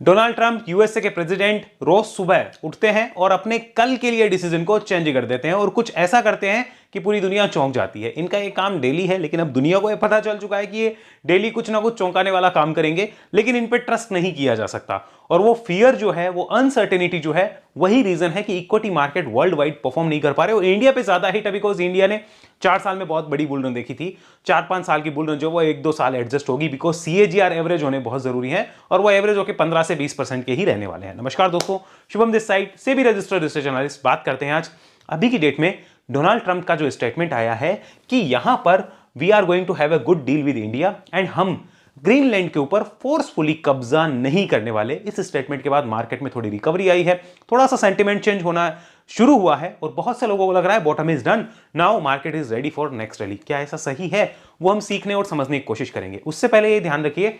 Donald Trump USA के president रोज सुबह उठते हैं और अपने कल के लिए डिसीजन को चेंज कर देते हैं और कुछ ऐसा करते हैं कि पूरी दुनिया चौंक जाती है। इनका ये काम डेली है, लेकिन अब दुनिया को ये पता चल चुका है कि ये डेली कुछ ना कुछ चौंकाने वाला काम करेंगे, लेकिन इन पे ट्रस्ट नहीं किया जा सकता। और वो फियर जो है, वो अनसर्टेनिटी जो है, वही रीजन है कि equity market world wide perform नहीं कर पा रहे और इंडिया पे ज्यादा हिट है, बिकॉज इंडिया ने 4 साल में बहुत बड़ी बुल रन देखी थी। 4-5 साल की बुल रन जो वो 1-2 साल एडजस्ट होगी, बिकॉज सीएजीआर एवरेज होने बहुत जरूरी है और वो एवरेज होकर 15 से 20% के ही रहने वाले हैं। नमस्कार दोस्तों, शुभम दिस साइड से भी रजिस्टर्ड रिसर्च एनालिस्ट बात करते हैं। आज अभी की डेट में डोनाल्ड ट्रंप का जो स्टेटमेंट आया है कि यहां पर we are going to have a good deal with India and हम ग्रीनलैंड के ऊपर फोर्सफुली कब्जा नहीं करने वाले। इस स्टेटमेंट के बाद मार्केट में थोड़ी रिकवरी आई है, थोड़ा सा सेंटिमेंट चेंज होना शुरू हुआ है और बहुत से लोगों को लग रहा है bottom is done, now market is ready for next rally. क्या ऐसा सही है? वो हम सीखने और समझने की कोशिश करेंगे। उससे पहले ये ध्यान रखिए,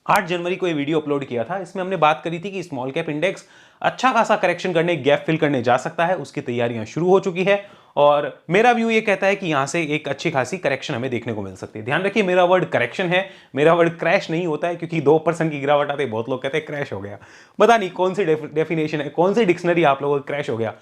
8 जनवरी को ये वीडियो अपलोड किया था, इसमें हमने बात करी थी कि स्मॉल कैप इंडेक्स अच्छा खासा करेक्शन करने, गैप फिल करने जा सकता है, उसकी तैयारियां शुरू हो चुकी है और मेरा व्यू ये कहता है कि यहां से एक अच्छी खासी करेक्शन हमें देखने को मिल सकती है। ध्यान रखिए, मेरा वर्ड करेक्शन है, मेरा वर्ड क्रैश नहीं होता है, क्योंकि 2% की गिरावट आते बहुत लोग कहते हैं क्रैश हो गया। पता नहीं कौन सी डेफिनेशन है, कौन सी डिक्शनरी आप लोगों को क्रैश हो गया।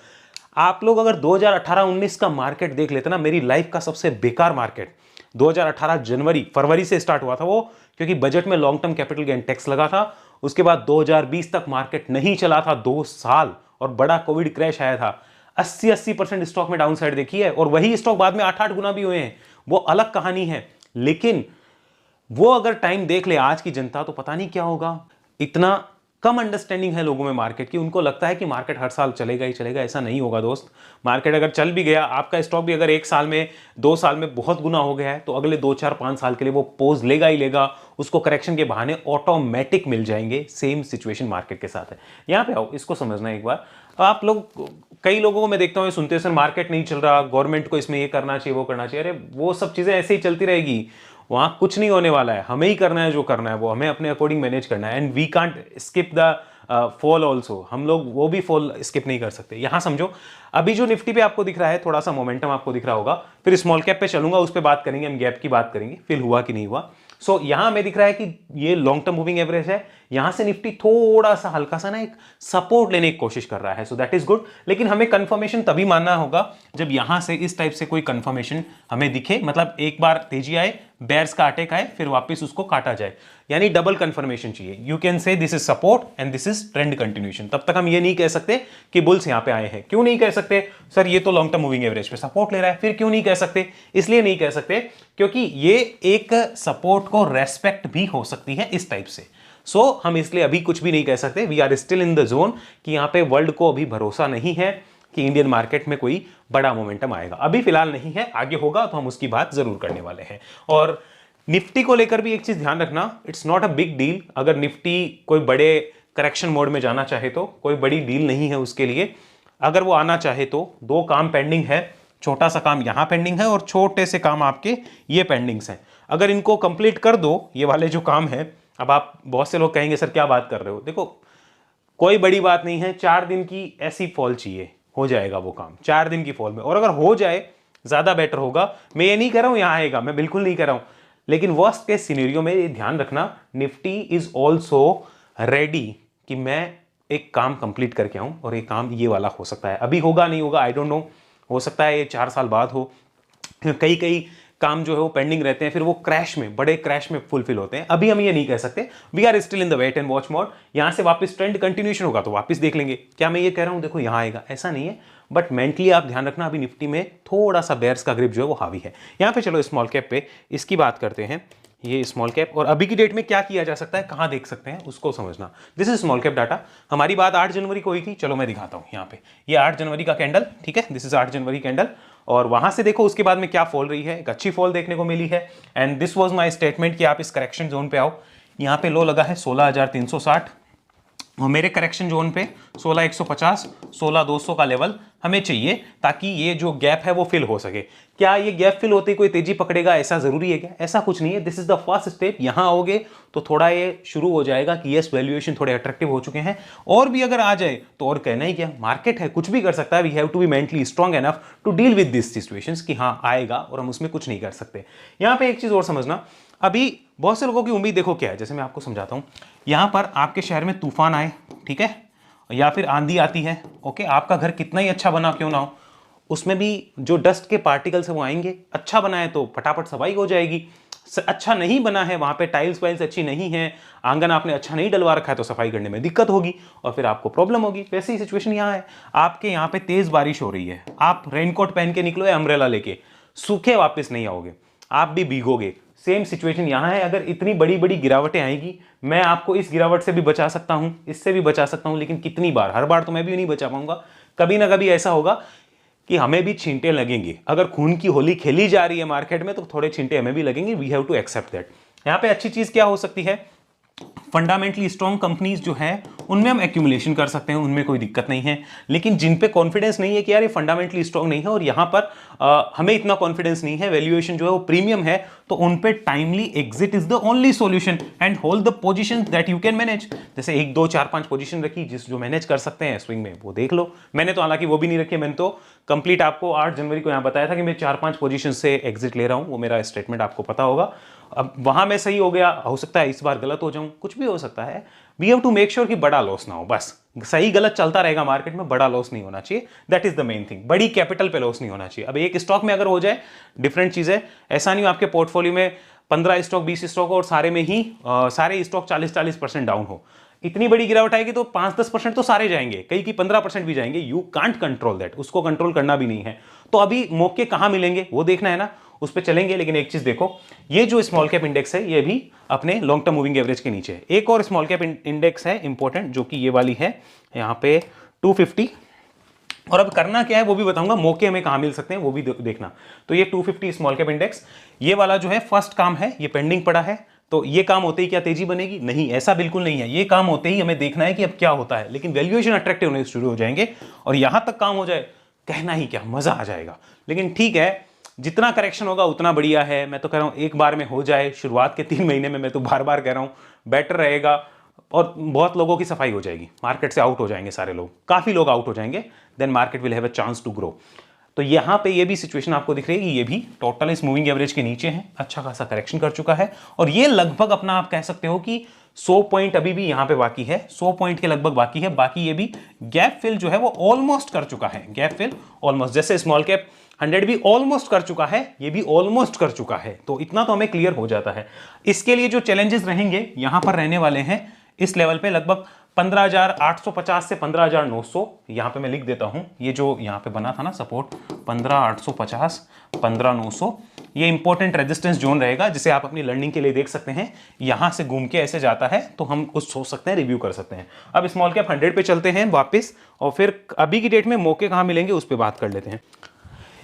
आप लोग अगर 2018-19 का मार्केट देख लेते ना, मेरी लाइफ का सबसे बेकार मार्केट 2018 जनवरी फरवरी से स्टार्ट हुआ था वो, क्योंकि बजट में long term capital gain tax लगा था। उसके बाद 2020 तक मार्केट नहीं चला था, 2 साल, और बड़ा कोविड क्रैश आया था। 80% स्टॉक में डाउन साइड देखी है और वही स्टॉक बाद में 8-8 गुना भी हुए हैं, वो अलग कहानी है। लेकिन वो अगर टाइम देख ले आज की जनता तो पता नहीं क्या होगा। इतना कम अंडरस्टैंडिंग है लोगों में मार्केट की, उनको लगता है कि मार्केट हर साल चलेगा ही चलेगा। ऐसा नहीं होगा दोस्त। मार्केट अगर चल भी गया, आपका स्टॉक भी अगर 1 साल में 2 साल में बहुत गुना हो गया है, तो अगले 2-4-5 साल के लिए वो पोज लेगा ही लेगा। उसको करेक्शन के बहाने ऑटोमेटिक मिल जाएंगे। सेम सिचुएशन मार्केट के साथ है। यहां पे आओ, इसको समझना एक बार। आप लोग, कई लोगों को मैं देखता हूँ सुनते हैं सर मार्केट नहीं चल रहा, गवर्नमेंट को इसमें ये करना चाहिए, वो करना चाहिए। अरे वो सब चीजें ऐसे ही चलती रहेगी, वहां कुछ नहीं होने वाला है। हमें ही करना है जो करना है, वो हमें अपने अकॉर्डिंग मैनेज करना है। And we can't skip the fall also, हम लोग वो भी फॉल स्किप नहीं कर सकते। यहां समझो, अभी जो निफ्टी पे आपको दिख रहा है, थोड़ा सा मोमेंटम आपको दिख रहा होगा, फिर स्मॉल कैप पे चलूंगा, उस पर बात करेंगे, हम गैप की बात करेंगे, फिल हुआ कि नहीं हुआ। सो यहां हमें दिख रहा है कि ये लॉन्ग टर्म मूविंग एवरेज है, यहां से निफ्टी थोड़ा सा हल्का सा ना एक सपोर्ट लेने की कोशिश कर रहा है। So that is good. लेकिन हमें कंफर्मेशन तभी मानना होगा जब यहां से इस टाइप से कोई कंफर्मेशन हमें दिखे, मतलब एक बार तेजी आए, बेयर्स का अटैक आए, फिर वापस उसको काटा जाए, यानी डबल कंफर्मेशन चाहिए। You can say this is support and this is trend continuation. तब तक हम ये नहीं कह सकते कि बुल्स यहां पे आए हैं। क्यों नहीं कह सकते? सर ये तो लॉन्ग टर्म मूविंग एवरेज पे सपोर्ट ले रहा है। फिर क्यों नहीं कह सकते? इसलिए नहीं कह सकते क्योंकि ये एक सपोर्ट को रेस्पेक्ट भी हो सकती है इस टाइप से। सो हम इसलिए अभी कुछ भी नहीं कह सकते। We are still in the zone कि यहां पे वर्ल्ड को अभी भरोसा नहीं है कि इंडियन मार्केट में कोई बड़ा मोमेंटम आएगा। अभी फिलहाल नहीं है, आगे होगा तो हम उसकी बात जरूर करने वाले हैं। और निफ्टी को लेकर भी एक चीज ध्यान रखना, it's not a big deal. अगर निफ्टी कोई बड़े करेक्शन मोड में जाना चाहे तो कोई बड़ी डील नहीं है उसके लिए। अगर वो आना चाहे तो 2 काम पेंडिंग है, छोटा सा काम यहां पेंडिंग है और छोटे से काम आपके ये पेंडिंग्स हैं। अगर इनको कंप्लीट कर दो, ये वाले जो काम है, अब आप बहुत से लोग कहेंगे सर क्या बात कर रहे हो, देखो कोई बड़ी बात नहीं है, 4 दिन की ऐसी फॉल चाहिए, हो जाएगा वो काम 4 दिन की फॉल में। और अगर हो जाए ज्यादा बेटर होगा। मैं ये नहीं कह रहा हूं यहां आएगा, मैं बिल्कुल नहीं कह रहा हूं, लेकिन वर्स्ट केस सिनेरियो में ये ध्यान रखना, निफ्टी इज ऑल्सो रेडी कि मैं एक काम कंप्लीट करके आऊं और ये काम ये वाला हो सकता है। अभी होगा नहीं होगा आई डोंट नो, हो सकता है ये 4 साल बाद हो। कई काम जो है वो पेंडिंग रहते हैं, फिर वो क्रैश में, बड़े क्रैश में फुलफिल होते हैं। अभी हम ये नहीं कह सकते। We are still in the wait and watch mode. यहां से वापस ट्रेंड कंटिन्यूएशन होगा तो वापस देख लेंगे। क्या मैं ये कह रहा हूं देखो यहां आएगा, ऐसा नहीं है, बट मेंटली आप ध्यान रखना, अभी निफ्टी में थोड़ा सा बेयर्स का ग्रिप जो है वो हावी है। यहां पे चलो स्मॉल कैप पे इसकी बात करते हैं। ये स्मॉल कैप और अभी की डेट में क्या किया जा सकता है, कहां देख सकते हैं, उसको समझना। This is small cap data. हमारी बात 8 जनवरी को हुई थी, चलो मैं दिखाता हूं यहाँ पे। ये 8 जनवरी का कैंडल, ठीक है, दिस इज 8 जनवरी कैंडल। और वहां से देखो उसके बाद में क्या फॉल रही है, एक अच्छी फॉल देखने को मिली है। And this was my statement कि आप इस करेक्शन जोन पे आओ। यहाँ पे लो लगा है 16,360 और मेरे करेक्शन जोन पे 16,150, 16,200 का लेवल हमें चाहिए ताकि ये जो गैप है वो फिल हो सके। क्या ये गैप फिल होते ही कोई तेजी पकड़ेगा, ऐसा जरूरी है क्या? ऐसा कुछ नहीं है। This is the first step. यहां आओगे तो थोड़ा ये शुरू हो जाएगा कि यस वैल्यूएशन थोड़े अट्रैक्टिव हो चुके हैं। और भी अगर आ जाए तो और कहना ही क्या, मार्केट है, कुछ भी कर सकता है। We have to be mentally strong enough to deal with this situations कि हाँ आएगा और हम उसमें कुछ नहीं कर सकते। यहां पे एक चीज और समझना, अभी बहुत से लोगों की उम्मीद देखो क्या है, जैसे मैं आपको समझाता हूं, यहां पर आपके शहर में तूफान आए, ठीक है, या फिर आंधी आती है, ओके, आपका घर कितना ही अच्छा बना क्यों ना हो, उसमें भी जो डस्ट के पार्टिकल्स है वो आएंगे। अच्छा बना है तो फटाफट सफाई हो जाएगी, अच्छा नहीं बना है, वहां पे टाइल्स वाइल्स अच्छी नहीं है, आंगन आपने अच्छा नहीं डलवा रखा है, तो सफाई करने में दिक्कत होगी और फिर आपको प्रॉब्लम होगी। वैसे ही सिचुएशन यहाँ है, आपके यहाँ पे तेज बारिश हो रही है, आप रेनकोट पहन के निकलो या अम्ब्रेला लेके, सूखे वापस नहीं आओगे, आप भी भीगोगे। सेम सिचुएशन यहाँ है। अगर इतनी बड़ी बड़ी गिरावटें आएगी, मैं आपको इस गिरावट से भी बचा सकता हूं, इससे भी बचा सकता हूं, लेकिन कितनी बार, हर बार तो मैं भी नहीं बचा पाऊंगा। कभी ना कभी ऐसा होगा कि हमें भी छींटे लगेंगे। अगर खून की होली खेली जा रही है मार्केट में, तो थोड़े छींटे हमें भी लगेंगे। We have to accept that. यहां पे अच्छी चीज क्या हो सकती है, फंडामेंटली स्ट्रॉन्ग कंपनीज जो है उनमें हम एक्यूमुलेशन कर सकते हैं, उनमें कोई दिक्कत नहीं है। लेकिन जिन पे कॉन्फिडेंस नहीं है कि यार ये फंडामेंटली स्ट्रॉन्ग नहीं है और यहां पर हमें इतना कॉन्फिडेंस नहीं है, वैल्यूएशन जो है वो प्रीमियम है, तो उन पे timely exit is the only solution and hold the position that you can manage. जैसे 1 2 4 5 पोजीशन रखी, जिस जो मैनेज कर सकते हैं स्विंग में, वो देख लो। मैंने तो हालांकि वो भी नहीं रखी, मैंने तो कंप्लीट आपको 8 जनवरी को यहां बताया था कि मैं 4 5 पोजीशन से एग्जिट ले रहा हूं, वो मेरा स्टेटमेंट आपको पता होगा। अब वहां मैं सही हो गया, हो सकता है इस बार गलत हो जाऊं, कुछ भी हो सकता है। We have to make sure कि बड़ा लॉस ना हो, बस सही गलत चलता रहेगा मार्केट में, बड़ा लॉस नहीं होना चाहिए, that is the main thing. बड़ी कैपिटल पे लॉस नहीं होना चाहिए। अब एक स्टॉक में अगर हो जाए डिफरेंट चीज है, ऐसा नहीं हो आपके पोर्टफोलियो में 15 स्टॉक 20 स्टॉक और सारे में ही सारे स्टॉक 40-40% डाउन हो, इतनी बड़ी गिरावट आएगी तो 5-10% तो सारे जाएंगे, कई की 15% भी जाएंगे। यू कांट कंट्रोल दैट, उसको कंट्रोल करना भी नहीं है। तो अभी मौके कहां मिलेंगे वो देखना है ना, उस पर चलेंगे। लेकिन एक चीज देखो, ये जो स्मॉल कैप इंडेक्स है ये भी अपने लॉन्ग टर्म मूविंग एवरेज के नीचे है। एक और स्मॉल कैप इंडेक्स है इंपॉर्टेंट, जो कि ये वाली है यहाँ पे 250। और अब करना क्या है वो भी बताऊंगा, मौके हमें कहां मिल सकते हैं वो भी देखना। तो ये 250 स्मॉल कैप इंडेक्स, ये वाला जो है फर्स्ट काम है, ये पेंडिंग पड़ा है। तो ये काम होते ही क्या तेजी बनेगी? नहीं, ऐसा बिल्कुल नहीं है। ये काम होते ही हमें देखना है कि अब क्या होता है, लेकिन वैल्यूएशन अट्रैक्टिव होने शुरू हो जाएंगे और यहां तक काम हो जाए, कहना ही क्या, मजा आ जाएगा। लेकिन ठीक है, जितना करेक्शन होगा उतना बढ़िया है। मैं तो कह रहा हूं एक बार में हो जाए, शुरुआत के 3 महीने में, मैं तो बार बार कह रहा हूं बेटर रहेगा और बहुत लोगों की सफाई हो जाएगी, मार्केट से आउट हो जाएंगे सारे लोग, काफी लोग आउट हो जाएंगे, then market will have a chance to grow. तो यहां पे ये भी सिचुएशन आपको दिख रही है कि ये भी टोटल इस मूविंग एवरेज के नीचे है, अच्छा खासा करेक्शन कर चुका है और ये लगभग अपना आप कह सकते हो कि 100 पॉइंट अभी भी यहां पे बाकी है, 100 पॉइंट के लगभग बाकी है। बाकी ये भी गैप फिल जो है वो ऑलमोस्ट कर चुका है, गैप फिल ऑलमोस्ट, जैसे स्मॉल कैप 100 भी ऑलमोस्ट कर चुका है, ये भी ऑलमोस्ट कर चुका है। तो इतना तो हमें क्लियर हो जाता है। इसके लिए जो चैलेंजेस रहेंगे यहां पर रहने वाले हैं इस लेवल पे, लगभग 15,850 से 15,900, यहां पे मैं लिख देता हूं, ये जो यहां पे बना था ना सपोर्ट 15,850 15,900, ये इंपॉर्टेंट रेजिस्टेंस जोन रहेगा, जिसे आप अपनी लर्निंग के लिए देख सकते हैं। यहां से घूम के ऐसे जाता है तो हम कुछ सोच सकते हैं, रिव्यू कर सकते हैं। अब स्मॉल कैप 100 पे चलते हैं वापस और फिर अभी की डेट में मौके कहां मिलेंगे उस पर बात कर लेते हैं।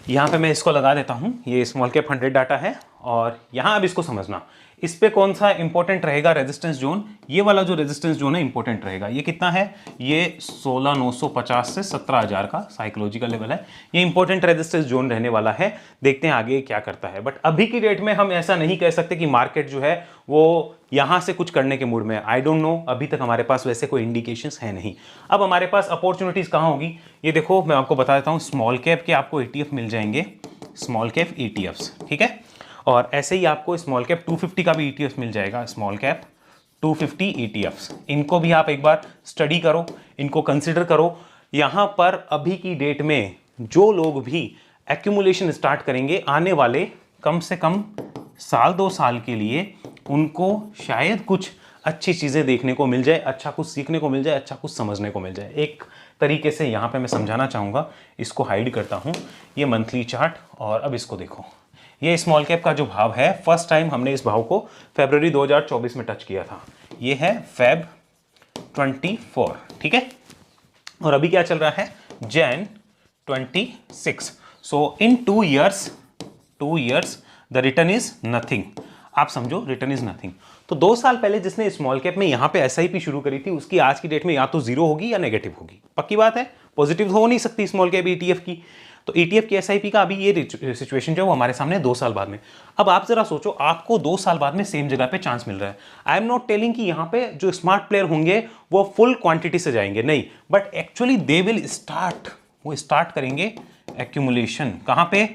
यहां पे मैं इसको लगा देता हूं, ये स्मॉल कैप 100 डाटा है और यहां अब इसको समझना, इस पे कौन सा इंपॉर्टेंट रहेगा रेजिस्टेंस जोन। ये वाला जो रेजिस्टेंस जोन है इंपॉर्टेंट रहेगा। ये कितना है? ये 16,950 से 17,000 का साइकोलॉजिकल लेवल है। ये इंपॉर्टेंट रेजिस्टेंस जोन रहने वाला है, देखते हैं आगे क्या करता है। बट अभी की डेट में हम ऐसा नहीं कह सकते कि मार्केट जो है वो यहां से कुछ करने के मूड में। आई डोंट नो, अभी तक हमारे पास वैसे कोई इंडिकेशंस है नहीं। अब हमारे पास अपॉर्चुनिटीज कहां होगी ये देखो, मैं आपको बता देता हूं। स्मॉल कैप के आपको ETF मिल जाएंगे, स्मॉल कैप ETFs, ठीक है। और ऐसे ही आपको स्मॉल कैप 250 का भी ETF मिल जाएगा, स्मॉल कैप 250 ETFs। इनको भी आप एक बार स्टडी करो, इनको कंसिडर करो। यहां पर अभी की डेट में जो लोग भी एक्यूमुलेशन स्टार्ट करेंगे आने वाले कम से कम 1-2 साल के लिए, उनको शायद कुछ अच्छी चीजें देखने को मिल जाए, अच्छा कुछ सीखने को मिल जाए, अच्छा कुछ समझने को मिल जाए। एक तरीके से यहां पे मैं समझाना चाहूंगा, इसको हाइड करता हूं, ये मंथली चार्ट, और अब इसको देखो। ये स्मॉल कैप का जो भाव है, फर्स्ट टाइम हमने इस भाव को फरवरी 2024 में टच किया था। ये है Feb 24, ठीक है। और अभी क्या चल रहा है? Jan 26। So in 2 years the return is nothing. आप समझो, रिटर्न इज नथिंग। तो 2 साल पहले जिसने स्मॉल कैप में यहां पे SIP शुरू करी थी, उसकी आज की डेट में या तो 0 होगी या नेगेटिव होगी। पक्की बात है, पॉजिटिव हो नहीं सकती स्मॉल कैप ETF की। तो ETF की SIP का अभी ये सिचुएशन जो है वो हमारे सामने 2 साल बाद में। अब आप जरा सोचो, आपको 2 साल बाद में सेम जगह पे चांस मिल रहा है। आई एम नॉट टेलिंग कि यहाँ पे जो स्मार्ट प्लेयर होंगे वो फुल क्वांटिटी से जाएंगे, नहीं, but actually they will start, वो स्टार्ट करेंगे एक्यूमुलेशन। कहाँ पे?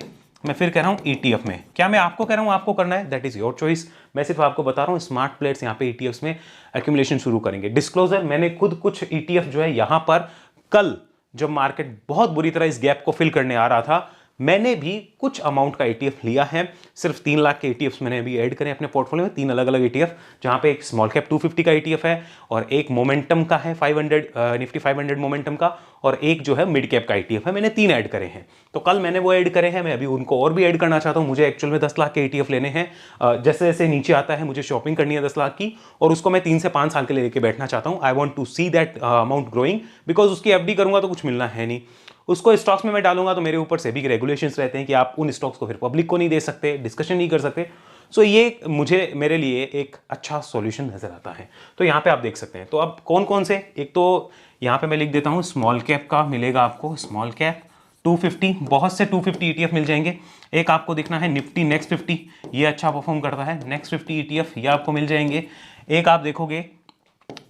मैं फिर कह रहा हूँ ETF में। क्या मैं आपको कह रहा हूँ आपको करना है, दैट इज योर चॉइस। मैं सिर्फ आपको बता रहा हूँ स्मार्ट प्लेयर्स यहाँ पे ETFs में एक्यूमुलेशन शुरू करेंगे। डिस्क्लोजर, मैंने खुद कुछ ETF जो है यहाँ पर कल जब मार्केट बहुत बुरी तरह इस गैप को फिल करने आ रहा था, मैंने भी कुछ अमाउंट का ETF लिया है। सिर्फ 3 लाख के ETFs मैंने अभी ऐड करे अपने पोर्टफोलियो में, 3 अलग अलग ETF, जहां पे एक स्मॉल कैप 250 का ETF है और एक मोमेंटम का है 500 निफ्टी 500 मोमेंटम का, और एक जो है मिड कैप का ETF है। मैंने 3 ऐड करे हैं, तो कल मैंने वो ऐड करे हैं। मैं अभी उनको और भी ऐड करना चाहता हूं। मुझे एक्चुअल में 10 लाख के ETF लेने हैं। जैसे जैसे नीचे आता है मुझे शॉपिंग करनी है 10 लाख की, और उसको मैं 3 से 5 साल के लिए लेके बैठना चाहता हूं। I want to see that amount growing, because उसकी FD करूंगा तो कुछ मिलना है नहीं। उसको स्टॉक्स में मैं डालूंगा तो मेरे ऊपर सेबी के रेगुलेशंस रहते हैं कि आप उन स्टॉक्स को फिर पब्लिक को नहीं दे सकते, डिस्कशन नहीं कर सकते। सो ये मुझे मेरे लिए एक अच्छा सॉल्यूशन नजर आता है। तो यहाँ पे आप देख सकते हैं। तो अब कौन कौन से, एक तो यहाँ पे मैं लिख देता हूँ स्मॉल कैप का मिलेगा आपको, स्मॉल कैप 250, बहुत से 250 ETF मिल जाएंगे। एक आपको देखना है निफ्टी नेक्स्ट 50, ये अच्छा परफॉर्म करता है, नेक्स्ट 50 ETF ये आपको मिल जाएंगे। एक आप देखोगे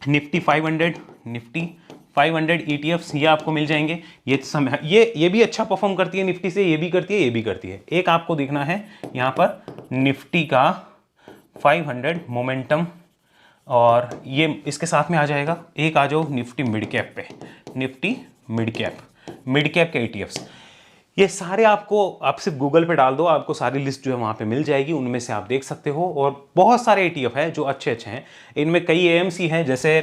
निफ्टी 500 ETFs ये आपको मिल जाएंगे। ये भी अच्छा परफॉर्म करती है निफ्टी से, ये भी करती है, ये भी करती है। एक आपको देखना है यहाँ पर निफ्टी का 500 मोमेंटम, और ये इसके साथ में आ जाएगा। एक आ जाओ निफ्टी मिड कैप पे, निफ्टी मिड कैप के ETFs। ये सारे आपको, आप सिर्फ गूगल पे डाल दो, आपको सारी लिस्ट जो है वहाँ पे मिल जाएगी, उनमें से आप देख सकते हो। और बहुत सारे ETF है जो अच्छे अच्छे हैं। इनमें कई AMC हैं, जैसे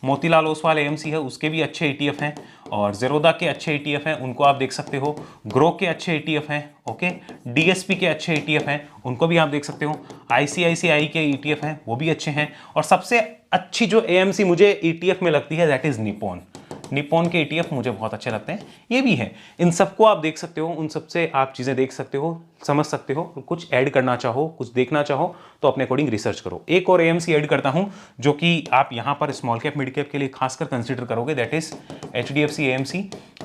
मोतीलाल ओसवाल AMC है, उसके भी अच्छे ETF हैं, और ज़ेरोदा के अच्छे ETF हैं, उनको आप देख सकते हो। ग्रो के अच्छे ETF हैं, ओके। DSP के अच्छे ETF हैं, उनको भी आप देख सकते हो। ICICI के ETF हैं, वो भी अच्छे हैं। और सबसे अच्छी जो AMC मुझे ETF में लगती है दैट इज़ निप्पॉन के ETF मुझे बहुत अच्छे लगते हैं। ये भी है, इन सबको आप देख सकते हो, उन सबसे आप चीज़ें देख सकते हो, समझ सकते हो। कुछ ऐड करना चाहो, कुछ देखना चाहो तो अपने अकॉर्डिंग रिसर्च करो। एक और AMC ऐड करता हूं जो कि आप यहां पर स्मॉल कैप मिड कैप के लिए खासकर कंसीडर करोगे, दैट इज HDFC AMC।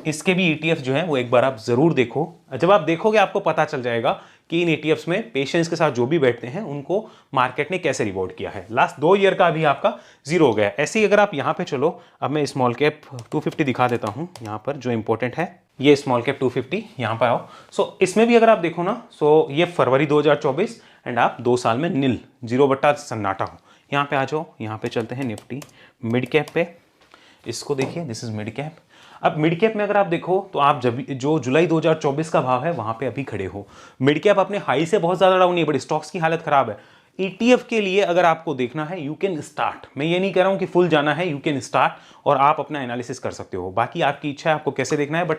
इसके भी ETF जो है वो एक बार आप जरूर देखो। जब आप देखोगे आपको पता चल जाएगा कि इन ETFs में पेशेंस के साथ जो भी बैठते हैं उनको मार्केट ने कैसे रिवॉर्ड किया है। लास्ट 2 ईयर का भी आपका जीरो हो गया। ऐसे ही अगर आप यहाँ पे चलो, अब मैं स्मॉल कैप 250 दिखा देता हूँ यहाँ पर, जो इंपॉर्टेंट है ये स्मॉल कैप 250, यहाँ पर आओ। सो इसमें भी अगर आप देखो ना, सो ये फरवरी 2024 एंड आप 2 साल में नील, 0 सन्नाटा हो। यहाँ पे आ जाओ, यहाँ पे चलते हैं निफ्टी मिड कैप पे, इसको देखिए, दिस इज मिड कैप। अब मिड कैप में अगर आप देखो तो आप जब जो जुलाई 2024 का भाव है वहां पे अभी खड़े हो। मिड कैप अपने हाई से बहुत ज्यादा डाउन नहीं है, बट स्टॉक्स की हालत खराब है। ETF के लिए अगर आपको देखना है, यू कैन स्टार्ट। मैं ये नहीं कह रहा हूं कि फुल जाना है, यू कैन स्टार्ट और आप अपना एनालिसिस कर सकते हो। बाकी आपकी इच्छा है आपको कैसे देखना है, बट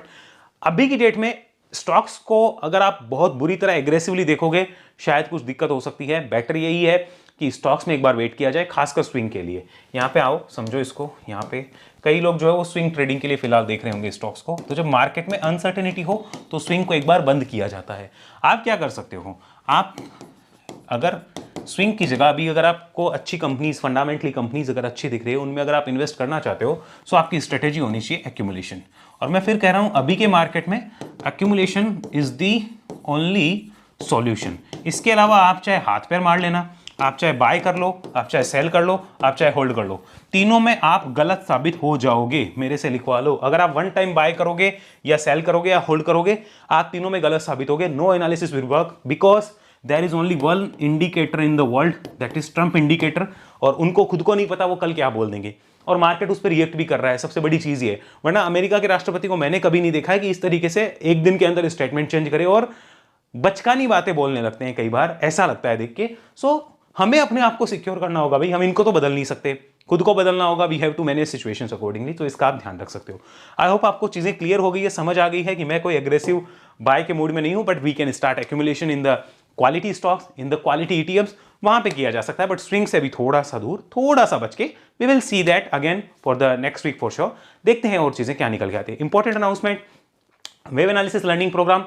अभी की डेट में स्टॉक्स को अगर आप बहुत बुरी तरह एग्रेसिवली देखोगे शायद कुछ दिक्कत हो सकती है। बेटर यही है कि स्टॉक्स में एक बार वेट किया जाए, खासकर स्विंग के लिए। यहाँ पे आओ, समझो इसको। यहाँ पे कई लोग जो है वो स्विंग ट्रेडिंग के लिए फिलहाल देख रहे होंगे स्टॉक्स को। तो जब मार्केट में अनसर्टेनिटी हो तो स्विंग को एक बार बंद किया जाता है। आप क्या कर सकते हो, आप अगर स्विंग की जगह अभी अगर आपको अच्छी कंपनीज, फंडामेंटली कंपनीज अगर अच्छी दिख रही है, उनमें अगर आप इन्वेस्ट करना चाहते हो तो आपकी स्ट्रेटेजी होनी चाहिए एक्यूमुलेशन। और मैं फिर कह रहा हूं अभी के मार्केट में accumulation is the only solution. इसके अलावा आप चाहे हाथ पैर मार लेना, आप चाहे बाय कर लो, आप चाहे सेल कर लो, आप चाहे होल्ड कर लो, तीनों में आप गलत साबित हो जाओगे। मेरे से लिखवा लो, अगर आप 1 टाइम बाय करोगे या सेल करोगे या होल्ड करोगे, आप तीनों में गलत साबित होगे। No analysis will work, because there is only one indicator in the world, that is Trump indicator. और उनको खुद को नहीं पता वो कल क्या बोल देंगे, और मार्केट उस पर रिएक्ट भी कर रहा है। सबसे बड़ी चीज ये है, वरना अमेरिका के राष्ट्रपति को मैंने कभी नहीं देखा है कि इस तरीके से एक दिन के अंदर स्टेटमेंट चेंज करे और बचकानी बातें बोलने लगते हैं। कई बार ऐसा लगता है देख के। सो हमें अपने आप को सिक्योर करना होगा भाई, हम इनको तो बदल नहीं सकते, खुद को बदलना होगा। We have to manage situations accordingly. तो इसका आप ध्यान रख सकते हो। आई होप आपको चीजें क्लियर हो गई है, समझ आ गई है कि मैं कोई एग्रेसिव बाय के मूड में नहीं हूं, but we can start accumulation in the quality stocks, in the quality ETFs, वहां पे किया जा सकता है, बट स्विंग से भी थोड़ा सा दूर, थोड़ा सा बच के। We will see that again for the next week for sure. देखते हैं और चीजें क्या निकल के आती है। Important announcement, wave analysis learning programme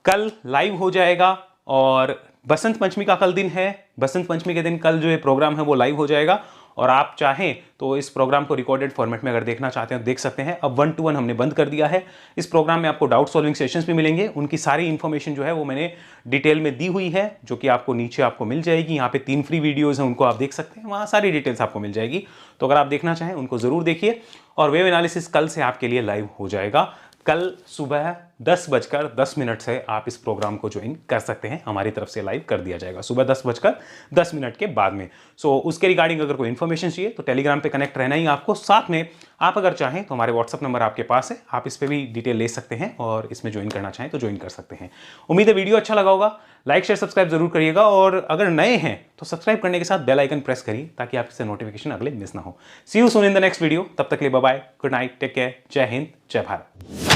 कल लाइव हो जाएगा, और बसंत पंचमी का कल दिन है। बसंत पंचमी के दिन कल जो ये प्रोग्राम है वो लाइव हो जाएगा, और आप चाहें तो इस प्रोग्राम को रिकॉर्डेड फॉर्मेट में अगर देखना चाहते हैं तो देख सकते हैं। अब 1-to-1 हमने बंद कर दिया है। इस प्रोग्राम में आपको डाउट सॉल्विंग सेशंस भी मिलेंगे, उनकी सारी इंफॉर्मेशन जो है वो मैंने डिटेल में दी हुई है, जो कि आपको नीचे आपको मिल जाएगी। यहाँ पे 3 फ्री वीडियोज़ हैं, उनको आप देख सकते हैं, वहाँ सारी डिटेल्स आपको मिल जाएगी। तो अगर आप देखना चाहें उनको ज़रूर देखिए। और वेव एनालिसिस कल से आपके लिए लाइव हो जाएगा, कल सुबह 10:10 से आप इस प्रोग्राम को ज्वाइन कर सकते हैं। हमारी तरफ से लाइव कर दिया जाएगा सुबह 10:10 के बाद में। सो उसके रिगार्डिंग अगर कोई इन्फॉर्मेशन चाहिए तो टेलीग्राम पे कनेक्ट रहना ही आपको। साथ में आप अगर चाहें तो हमारे व्हाट्सअप नंबर आपके पास है, आप इस पर भी डिटेल ले सकते हैं और इसमें ज्वाइन करना चाहें तो ज्वाइन कर सकते हैं। उम्मीद है वीडियो अच्छा लगा होगा। लाइक शेयर सब्सक्राइब जरूर करिएगा और अगर नए हैं तो सब्सक्राइब करने के साथ बेल आइकन प्रेस करिए ताकि आपसे नोटिफिकेशन अगले मिस ना हो। See you soon in the next video. तब तक के लिए bye bye, good night, take care, जय हिंद, जय भारत।